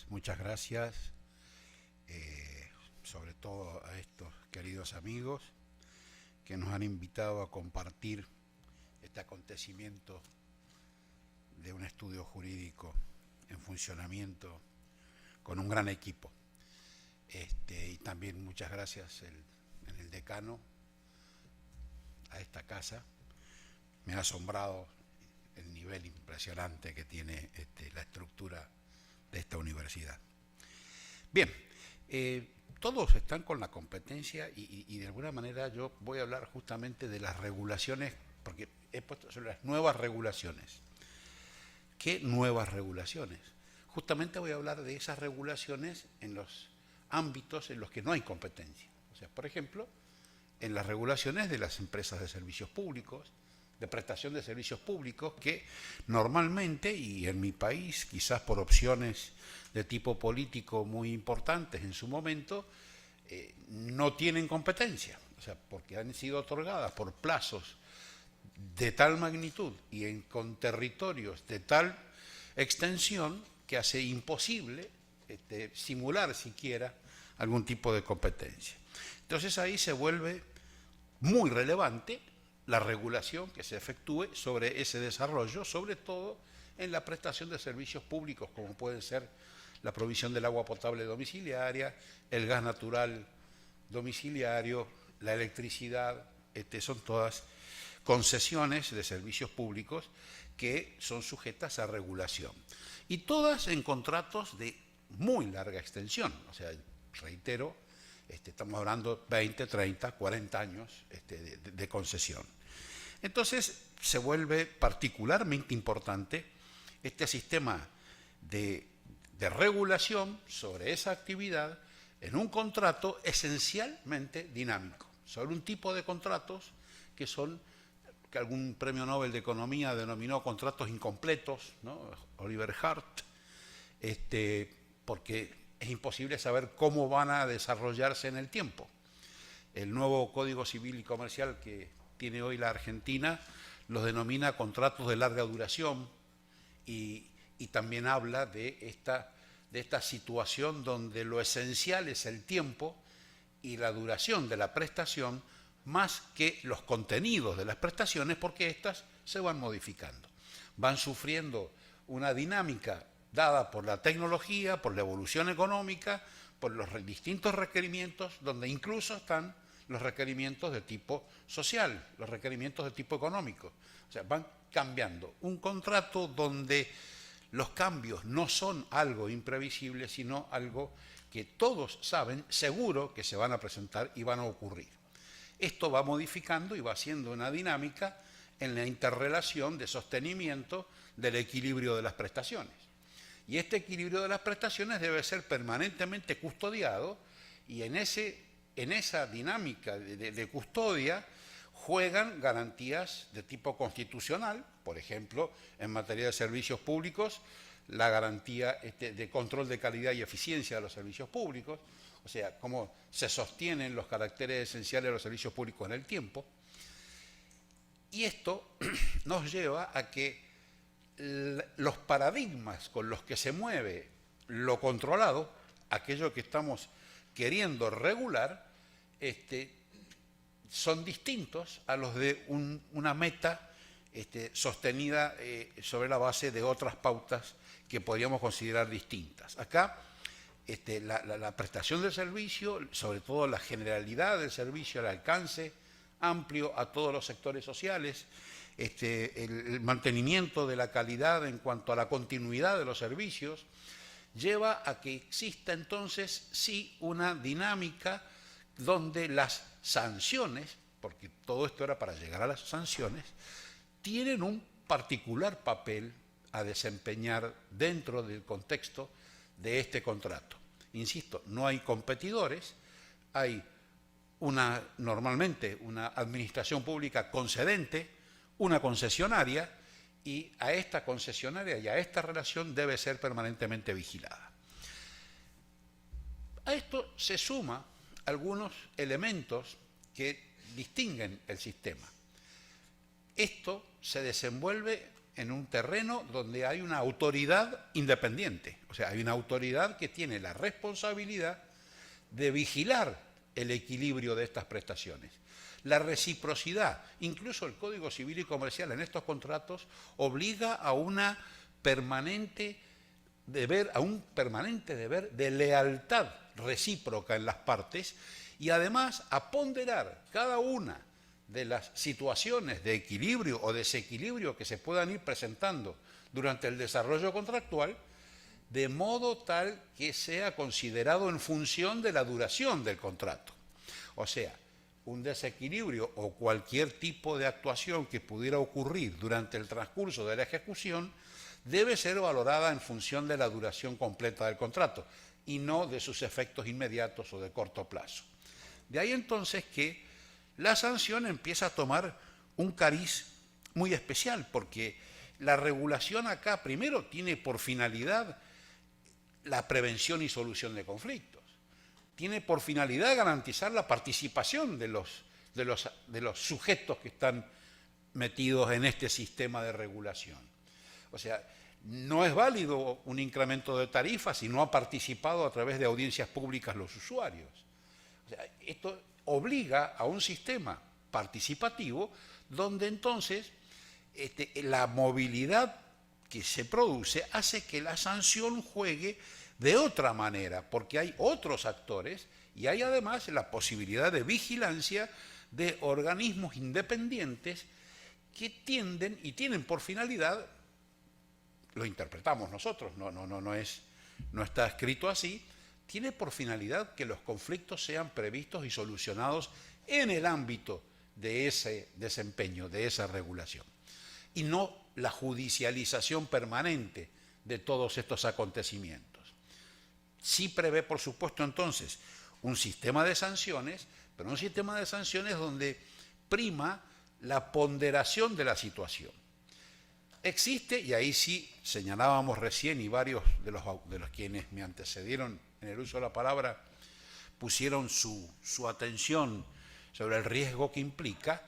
muchas gracias, sobre todo a estos queridos amigos que nos han invitado a compartir este acontecimiento de un estudio jurídico en funcionamiento con un gran equipo. Y también muchas gracias en el decano, a esta casa. Me ha asombrado el nivel impresionante que tiene la estructura de esta universidad. Bien, todos están con la competencia y de alguna manera yo voy a hablar justamente de las regulaciones, porque he puesto sobre las nuevas regulaciones. ¿Qué nuevas regulaciones? Justamente voy a hablar de esas regulaciones en los ámbitos en los que no hay competencia. O sea, por ejemplo, en las regulaciones de las empresas de servicios públicos, de prestación de servicios públicos, que normalmente, y en mi país, quizás por opciones de tipo político muy importantes en su momento, no tienen competencia, o sea, porque han sido otorgadas por plazos de tal magnitud y con territorios de tal extensión que hace imposible simular siquiera algún tipo de competencia. Entonces ahí se vuelve muy relevante la regulación que se efectúe sobre ese desarrollo, sobre todo en la prestación de servicios públicos, como pueden ser la provisión del agua potable domiciliaria, el gas natural domiciliario, la electricidad, son todas concesiones de servicios públicos que son sujetas a regulación. Y todas en contratos de muy larga extensión, o sea, reitero, estamos hablando 20, 30, 40 años de concesión. Entonces se vuelve particularmente importante este sistema de regulación sobre esa actividad en un contrato esencialmente dinámico, sobre un tipo de contratos que son, que algún premio Nobel de Economía denominó contratos incompletos, ¿no? Oliver Hart, porque es imposible saber cómo van a desarrollarse en el tiempo. El nuevo Código Civil y Comercial que tiene hoy la Argentina los denomina contratos de larga duración y también habla de esta situación donde lo esencial es el tiempo y la duración de la prestación más que los contenidos de las prestaciones, porque éstas se van modificando, van sufriendo una dinámica dada por la tecnología, por la evolución económica, por los distintos requerimientos, donde incluso están los requerimientos de tipo social, los requerimientos de tipo económico. O sea, van cambiando. Un contrato donde los cambios no son algo imprevisible, sino algo que todos saben seguro que se van a presentar y van a ocurrir. Esto va modificando y va haciendo una dinámica en la interrelación de sostenimiento del equilibrio de las prestaciones. Y este equilibrio de las prestaciones debe ser permanentemente custodiado y en esa dinámica de custodia juegan garantías de tipo constitucional, por ejemplo, en materia de servicios públicos, la garantía de control de calidad y eficiencia de los servicios públicos, o sea, cómo se sostienen los caracteres esenciales de los servicios públicos en el tiempo. Y esto nos lleva a que los paradigmas con los que se mueve lo controlado, aquello que estamos queriendo regular, son distintos a los de una meta sostenida sobre la base de otras pautas que podríamos considerar distintas. Acá la prestación del servicio, sobre todo la generalidad del servicio, el alcance amplio a todos los sectores sociales, el mantenimiento de la calidad en cuanto a la continuidad de los servicios, lleva a que exista entonces sí una dinámica donde las sanciones, porque todo esto era para llegar a las sanciones, tienen un particular papel a desempeñar dentro del contexto de este contrato. Insisto, no hay competidores, hay normalmente una administración pública concedente, una concesionaria, y a esta concesionaria y a esta relación debe ser permanentemente vigilada. A esto se suma algunos elementos que distinguen el sistema. Esto se desenvuelve en un terreno donde hay una autoridad independiente. O sea, hay una autoridad que tiene la responsabilidad de vigilar el equilibrio de estas prestaciones. La reciprocidad, incluso el Código Civil y Comercial en estos contratos obliga a un permanente deber de lealtad recíproca en las partes y además a ponderar cada una de las situaciones de equilibrio o desequilibrio que se puedan ir presentando durante el desarrollo contractual, de modo tal que sea considerado en función de la duración del contrato. O sea, un desequilibrio o cualquier tipo de actuación que pudiera ocurrir durante el transcurso de la ejecución debe ser valorada en función de la duración completa del contrato y no de sus efectos inmediatos o de corto plazo. De ahí entonces que la sanción empieza a tomar un cariz muy especial, porque la regulación acá primero tiene por finalidad la prevención y solución de conflictos. Tiene por finalidad garantizar la participación de los sujetos que están metidos en este sistema de regulación. O sea, no es válido un incremento de tarifas si no ha participado a través de audiencias públicas los usuarios. O sea, esto obliga a un sistema participativo donde entonces la movilidad que se produce hace que la sanción juegue de otra manera, porque hay otros actores y hay además la posibilidad de vigilancia de organismos independientes que tienden y tienen por finalidad, lo interpretamos nosotros, no está escrito así, tiene por finalidad que los conflictos sean previstos y solucionados en el ámbito de ese desempeño, de esa regulación, y no la judicialización permanente de todos estos acontecimientos. Sí prevé, por supuesto, entonces, un sistema de sanciones, pero un sistema de sanciones donde prima la ponderación de la situación. Existe, y ahí sí señalábamos recién, y varios de los quienes me antecedieron en el uso de la palabra pusieron su atención sobre el riesgo que implica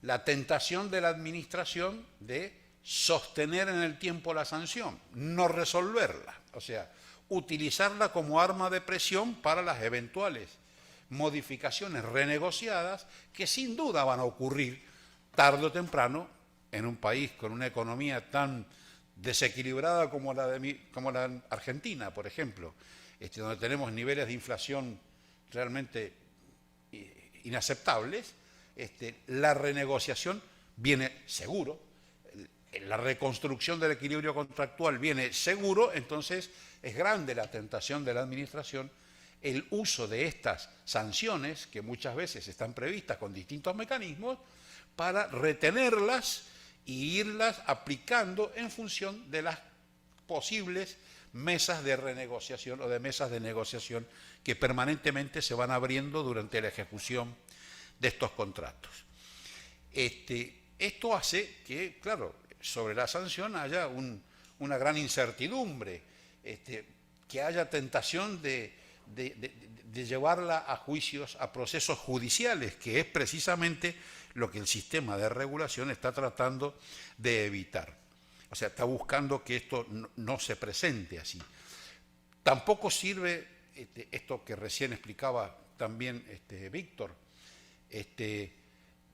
la tentación de la administración de sostener en el tiempo la sanción, no resolverla, o sea, utilizarla como arma de presión para las eventuales modificaciones renegociadas que sin duda van a ocurrir tarde o temprano en un país con una economía tan desequilibrada como la Argentina, por ejemplo, donde tenemos niveles de inflación realmente inaceptables. La renegociación viene seguro, la reconstrucción del equilibrio contractual viene seguro, entonces es grande la tentación de la administración el uso de estas sanciones, que muchas veces están previstas con distintos mecanismos, para retenerlas y irlas aplicando en función de las posibles mesas de renegociación o de mesas de negociación que permanentemente se van abriendo durante la ejecución de estos contratos. Esto hace que, claro, sobre la sanción haya una gran incertidumbre, que haya tentación de llevarla a juicios, a procesos judiciales, que es precisamente lo que el sistema de regulación está tratando de evitar. O sea, está buscando que esto no se presente así. Tampoco sirve esto que recién explicaba también Víctor,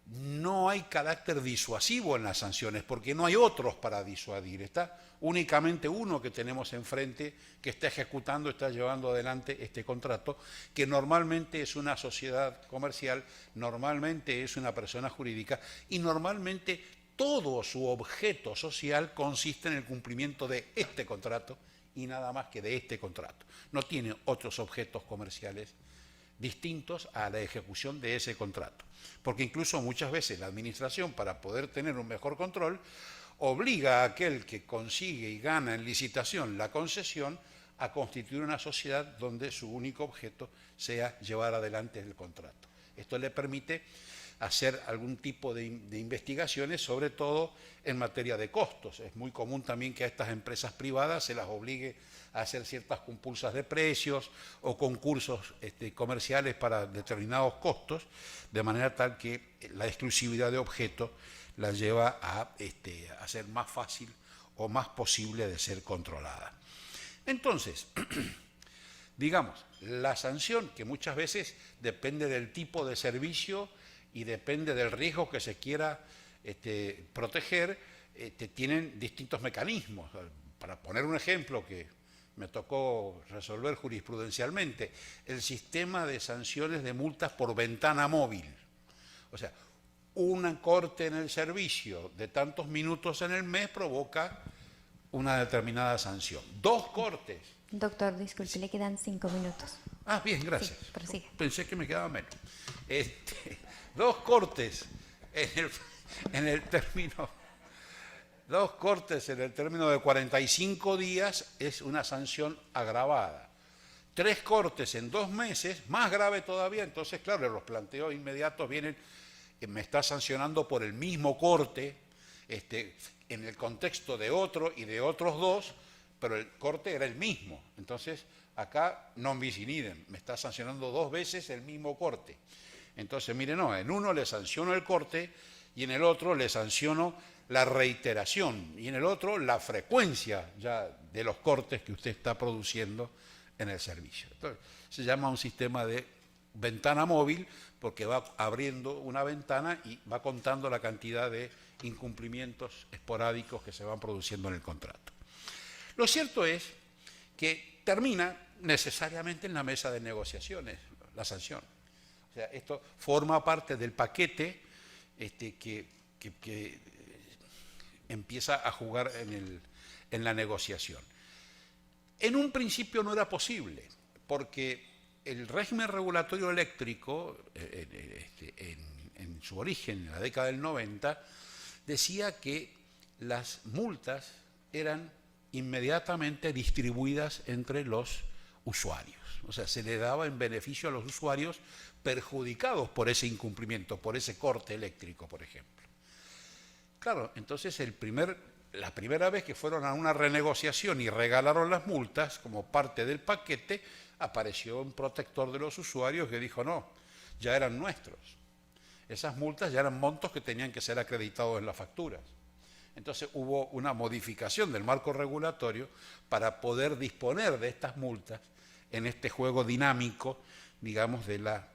no hay carácter disuasivo en las sanciones porque no hay otros para disuadir. Está únicamente uno que tenemos enfrente que está ejecutando, está llevando adelante este contrato, que normalmente es una sociedad comercial, normalmente es una persona jurídica y normalmente todo su objeto social consiste en el cumplimiento de este contrato y nada más que de este contrato. No tiene otros objetos comerciales distintos a la ejecución de ese contrato. Porque incluso muchas veces la administración, para poder tener un mejor control, obliga a aquel que consigue y gana en licitación la concesión a constituir una sociedad donde su único objeto sea llevar adelante el contrato. Esto le permite hacer algún tipo de investigaciones, sobre todo en materia de costos. Es muy común también que a estas empresas privadas se las obligue a hacer ciertas compulsas de precios o concursos comerciales para determinados costos, de manera tal que la exclusividad de objeto la lleva a ser más fácil o más posible de ser controlada. Entonces, digamos, la sanción, que muchas veces depende del tipo de servicio y depende del riesgo que se quiera proteger, tienen distintos mecanismos. Para poner un ejemplo que me tocó resolver jurisprudencialmente, el sistema de sanciones de multas por ventana móvil. O sea, un corte en el servicio de tantos minutos en el mes provoca una determinada sanción. 2 cortes. Doctor, disculpe, le quedan 5 minutos. Ah, bien, gracias. Sí, prosigue. Pensé que me quedaba menos. 2 cortes en el término... 2 cortes en el término de 45 días es una sanción agravada. 3 cortes en 2 meses, más grave todavía. Entonces, claro, los planteos inmediatos vienen, me está sancionando por el mismo corte, en el contexto de otro y de otros 2, pero el corte era el mismo. Entonces, acá non bis in idem, me está sancionando 2 veces el mismo corte. Entonces, mire, no, en uno le sanciono el corte y en el otro le sanciono la reiteración y en el otro la frecuencia ya de los cortes que usted está produciendo en el servicio. Entonces, se llama un sistema de ventana móvil porque va abriendo una ventana y va contando la cantidad de incumplimientos esporádicos que se van produciendo en el contrato. Lo cierto es que termina necesariamente en la mesa de negociaciones la sanción. O sea, esto forma parte del paquete que empieza a jugar en la negociación. En un principio no era posible, porque el régimen regulatorio eléctrico, en su origen, en la década del 90, decía que las multas eran inmediatamente distribuidas entre los usuarios. O sea, se le daba en beneficio a los usuarios perjudicados por ese incumplimiento, por ese corte eléctrico, por ejemplo. Claro, entonces la primera vez que fueron a una renegociación y regalaron las multas como parte del paquete, apareció un protector de los usuarios que dijo, no, ya eran nuestros. Esas multas ya eran montos que tenían que ser acreditados en las facturas. Entonces hubo una modificación del marco regulatorio para poder disponer de estas multas en este juego dinámico, digamos, de la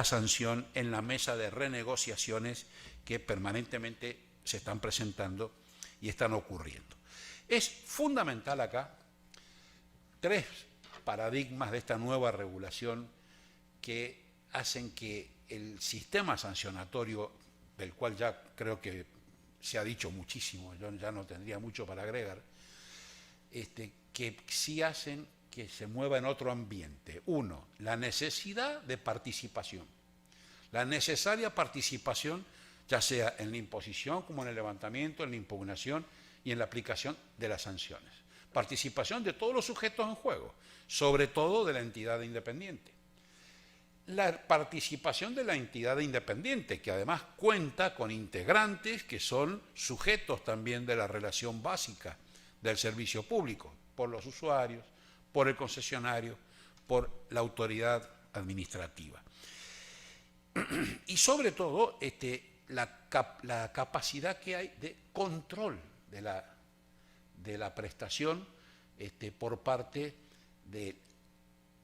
sanción en la mesa de renegociaciones que permanentemente se están presentando y están ocurriendo. Es fundamental acá 3 paradigmas de esta nueva regulación que hacen que el sistema sancionatorio, del cual ya creo que se ha dicho muchísimo, yo ya no tendría mucho para agregar, que sí hacen que se mueva en otro ambiente. 1, la necesidad de participación, la necesaria participación, ya sea en la imposición como en el levantamiento, en la impugnación y en la aplicación de las sanciones. Participación de todos los sujetos en juego, sobre todo de la entidad independiente. La participación de la entidad independiente, que además cuenta con integrantes que son sujetos también de la relación básica del servicio público, por los usuarios, por el concesionario, por la autoridad administrativa. Y sobre todo, la capacidad que hay de control de la prestación por parte de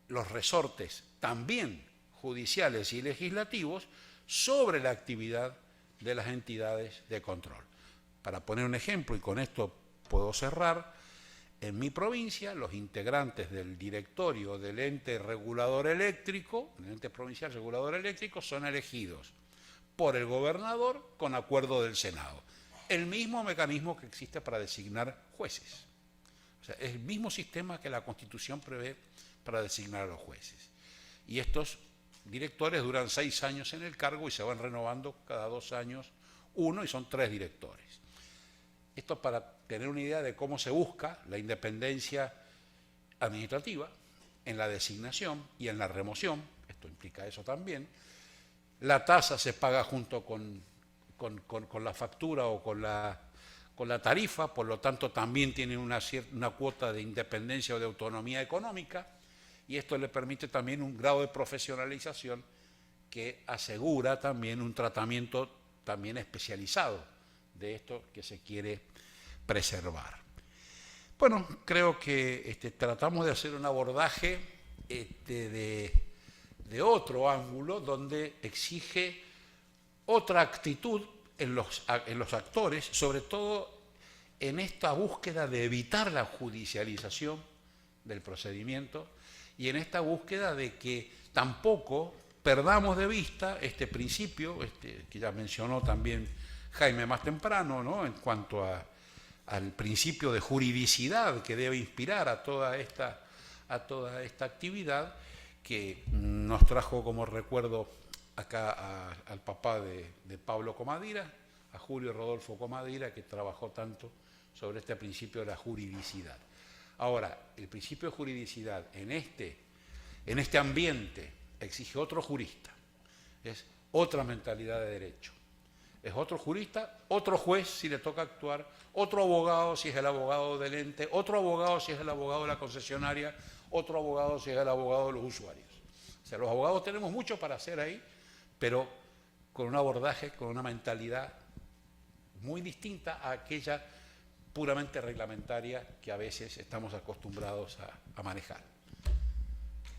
los resortes, también judiciales y legislativos, sobre la actividad de las entidades de control. Para poner un ejemplo, y con esto puedo cerrar, en mi provincia los integrantes del directorio del ente regulador eléctrico, del ente provincial regulador eléctrico, son elegidos por el gobernador con acuerdo del Senado. El mismo mecanismo que existe para designar jueces. O sea, es el mismo sistema que la Constitución prevé para designar a los jueces. Y estos directores duran 6 años en el cargo y se van renovando cada 2 años uno, y son 3 directores. Esto para tener una idea de cómo se busca la independencia administrativa en la designación y en la remoción. Esto implica eso también. La tasa se paga junto con la factura o con la tarifa, por lo tanto también tiene una cuota de independencia o de autonomía económica, y esto le permite también un grado de profesionalización que asegura también un tratamiento también especializado de esto que se quiere preservar. Bueno, creo que tratamos de hacer un abordaje de otro ángulo donde exige otra actitud en los actores, sobre todo en esta búsqueda de evitar la judicialización del procedimiento y en esta búsqueda de que tampoco perdamos de vista este principio, que ya mencionó también Jaime más temprano, ¿no?, en cuanto al principio de juridicidad que debe inspirar a toda esta actividad, que nos trajo como recuerdo acá al papá de Pablo Comadira, a Julio Rodolfo Comadira, que trabajó tanto sobre este principio de la juridicidad. Ahora, el principio de juridicidad en este ambiente exige otro jurista, es otra mentalidad de derecho, es otro jurista, otro juez si le toca actuar, otro abogado si es el abogado del ente, otro abogado si es el abogado de la concesionaria, otro abogado si es el abogado de los usuarios. O sea, los abogados tenemos mucho para hacer ahí, pero con un abordaje, con una mentalidad muy distinta a aquella puramente reglamentaria que a veces estamos acostumbrados a manejar.